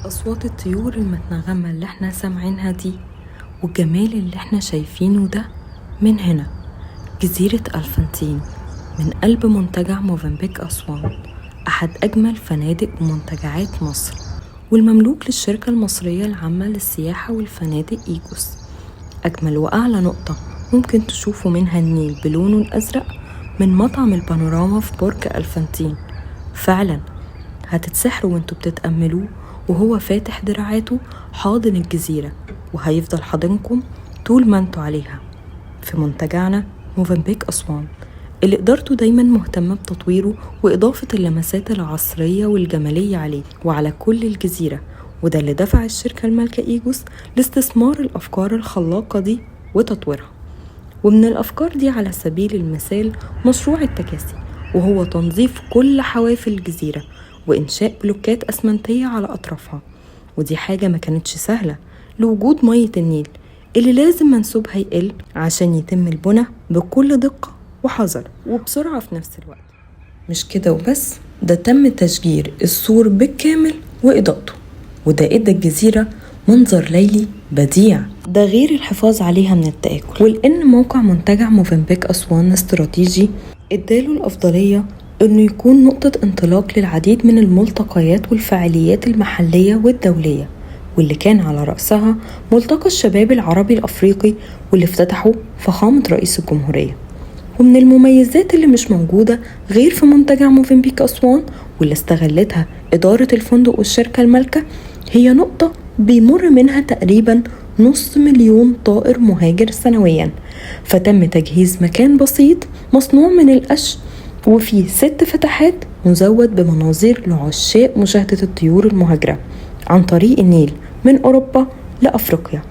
أصوات الطيور المتنغمة اللي احنا سامعينها دي والجمال اللي احنا شايفينه ده من هنا جزيرة ألفونتين من قلب منتجع موفنبيك أسوان، أحد أجمل فنادق ومنتجعات مصر، والمملوك للشركة المصرية العامة للسياحة والفنادق إيجوس. أجمل وأعلى نقطة ممكن تشوفوا منها النيل بلونه الأزرق من مطعم البانوراما في برج ألفونتين. فعلا هتتسحروا وانتوا بتتأملوه وهو فاتح دراعاته حاضن الجزيرة، وهيفضل حاضنكم طول ما انتوا عليها في منتجعنا موفنبيك أسوان اللي إدارته دايما مهتمة بتطويره وإضافة اللمسات العصرية والجمالية عليه وعلى كل الجزيرة. وده اللي دفع الشركة المالكة إيجوس لاستثمار الأفكار الخلاقة دي وتطويرها. ومن الأفكار دي على سبيل المثال مشروع التكاسي، وهو تنظيف كل حواف الجزيرة وإنشاء بلوكات أسمنتية على أطرافها. ودي حاجة ما كانتش سهلة لوجود مية النيل اللي لازم منسوبها يقل عشان يتم البناء بكل دقة وحذر وبسرعة في نفس الوقت. مش كده وبس، ده تم تشجير السور بالكامل وإضاءته، وده إدى الجزيرة منظر ليلي بديع، ده غير الحفاظ عليها من التآكل. ولأن موقع منتجع موفنبيك أسوان استراتيجي اداله الأفضلية إنه يكون نقطة انطلاق للعديد من الملتقيات والفعاليات المحلية والدولية، واللي كان على رأسها ملتقى الشباب العربي الأفريقي واللي افتتحه فخامة رئيس الجمهورية. ومن المميزات اللي مش موجودة غير في منتجع موفنبيك أسوان واللي استغلتها إدارة الفندق والشركة المالكة، هي نقطة بيمر منها تقريبا 500,000 طائر مهاجر سنويا، فتم تجهيز مكان بسيط مصنوع من القش وفيه 6 فتحات مزود بمناظير لعشاق مشاهدة الطيور المهاجرة عن طريق النيل من أوروبا لأفريقيا.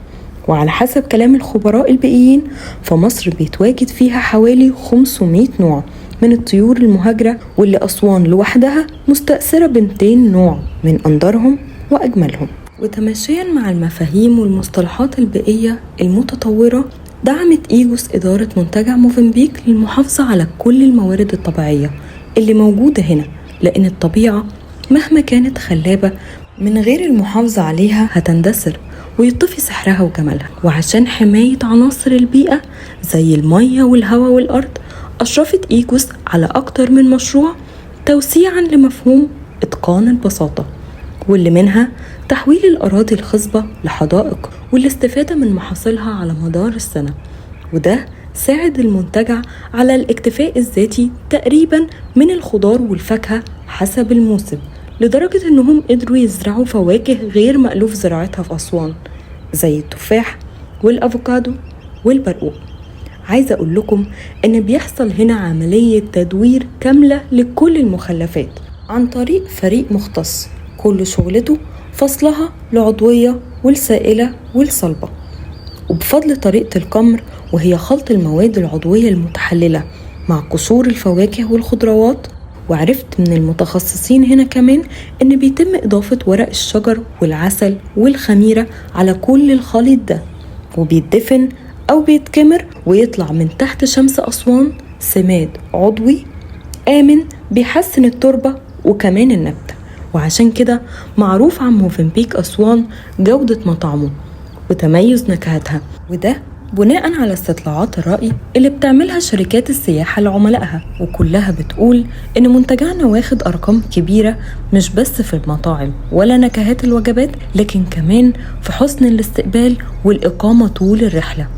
وعلى حسب كلام الخبراء البيئيين فمصر بيتواجد فيها حوالي 500 نوع من الطيور المهاجرة، واللي أسوان لوحدها مستأثرة ب200 نوع من أندرهم وأجملهم. وتماشيا مع المفاهيم والمصطلحات البيئية المتطورة، دعمت إيجوس إدارة منتجع موفنبيك للمحافظة على كل الموارد الطبيعية اللي موجودة هنا، لأن الطبيعة مهما كانت خلابة من غير المحافظة عليها هتندثر ويطفي سحرها وجمالها. وعشان حماية عناصر البيئة زي المية والهواء والأرض، أشرفت إيجوس على أكتر من مشروع توسيعا لمفهوم إتقان البساطة، واللي منها تحويل الأراضي الخصبة لحدائق والاستفادة من محاصيلها على مدار السنة. وده ساعد المنتجع على الاكتفاء الذاتي تقريبا من الخضار والفاكهة حسب الموسم، لدرجة انهم قدروا يزرعوا فواكه غير مألوف زراعتها في أسوان زي التفاح والأفوكادو والبرقوق. عايزة أقول لكم إن بيحصل هنا عملية تدوير كاملة لكل المخلفات عن طريق فريق مختص كل شغلته فصلها العضوية والسائلة والصلبة. وبفضل طريقة الكمر، وهي خلط المواد العضوية المتحللة مع قشور الفواكه والخضروات. وعرفت من المتخصصين هنا كمان إن بيتم إضافة ورق الشجر والعسل والخميرة على كل الخليط ده، وبيتدفن أو بيتكمر ويطلع من تحت شمس أسوان سماد عضوي آمن بيحسن التربة وكمان النبتة. وعشان كده معروف عن موفنبيك أسوان جودة مطعمه وتميز نكهتها، وده بناء على استطلاعات الرأي اللي بتعملها شركات السياحة لعملائها، وكلها بتقول إن منتجعنا واخد أرقام كبيرة مش بس في المطاعم ولا نكهات الوجبات، لكن كمان في حسن الاستقبال والإقامة طول الرحلة.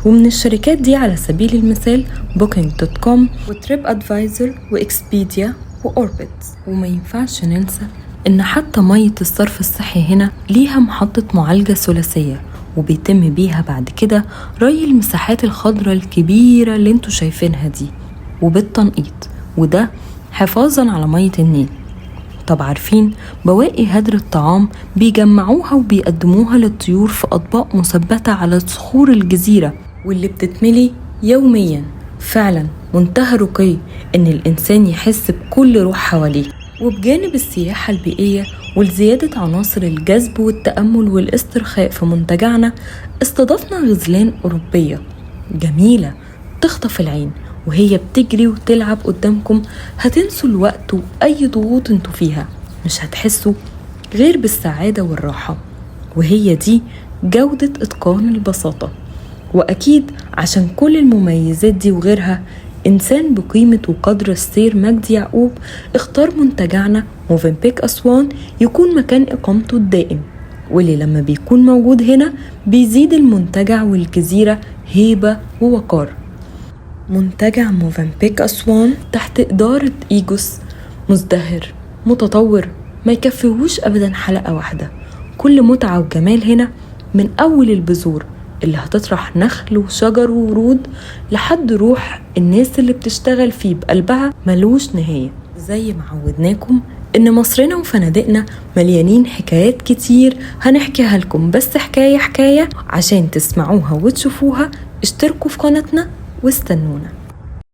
ومن الشركات دي على سبيل المثال Booking.com وتريب أدفايزر وإكسبيديا وأوربت. وما ينفعش ننسى إن حتى مية الصرف الصحي هنا ليها محطة معالجة ثلاثية، وبيتم بيها بعد كده ري المساحات الخضراء الكبيرة اللي انتوا شايفينها دي وبالتنقيط، وده حفاظا على مية النيل. طب عارفين بواقي هدر الطعام بيجمعوها وبيقدموها للطيور في أطباق مثبتة على صخور الجزيرة واللي بتتملي يوميا. فعلا منتهى رقي إن الإنسان يحس بكل روح حواليه. وبجانب السياحة البيئية ولزيادة عناصر الجذب والتأمل والاسترخاء في منتجعنا، استضفنا غزلان أوروبية جميلة تخطف العين وهي بتجري وتلعب قدامكم. هتنسوا الوقت وأي ضغوط انتوا فيها، مش هتحسوا غير بالسعادة والراحة، وهي دي جودة إتقان البساطة. وأكيد عشان كل المميزات دي وغيرها، إنسان بقيمة وقدر السير مجدي يعقوب اختار منتجعنا موفنبيك أسوان يكون مكان إقامته الدائم، واللي لما بيكون موجود هنا بيزيد المنتجع والجزيرة هيبة ووقار. منتجع موفنبيك أسوان تحت إدارة إيجوس مزدهر متطور ما يكفيهوش أبدا حلقة واحدة. كل متعة وجمال هنا، من أول البذور اللي هتطرح نخل وشجر وورود لحد روح الناس اللي بتشتغل فيه بقلبها ملوش نهاية. زي ما عودناكم إن مصرنا وفنادقنا مليانين حكايات كتير هنحكيها لكم، بس حكاية حكاية عشان تسمعوها وتشوفوها. اشتركوا في قناتنا واستنونا.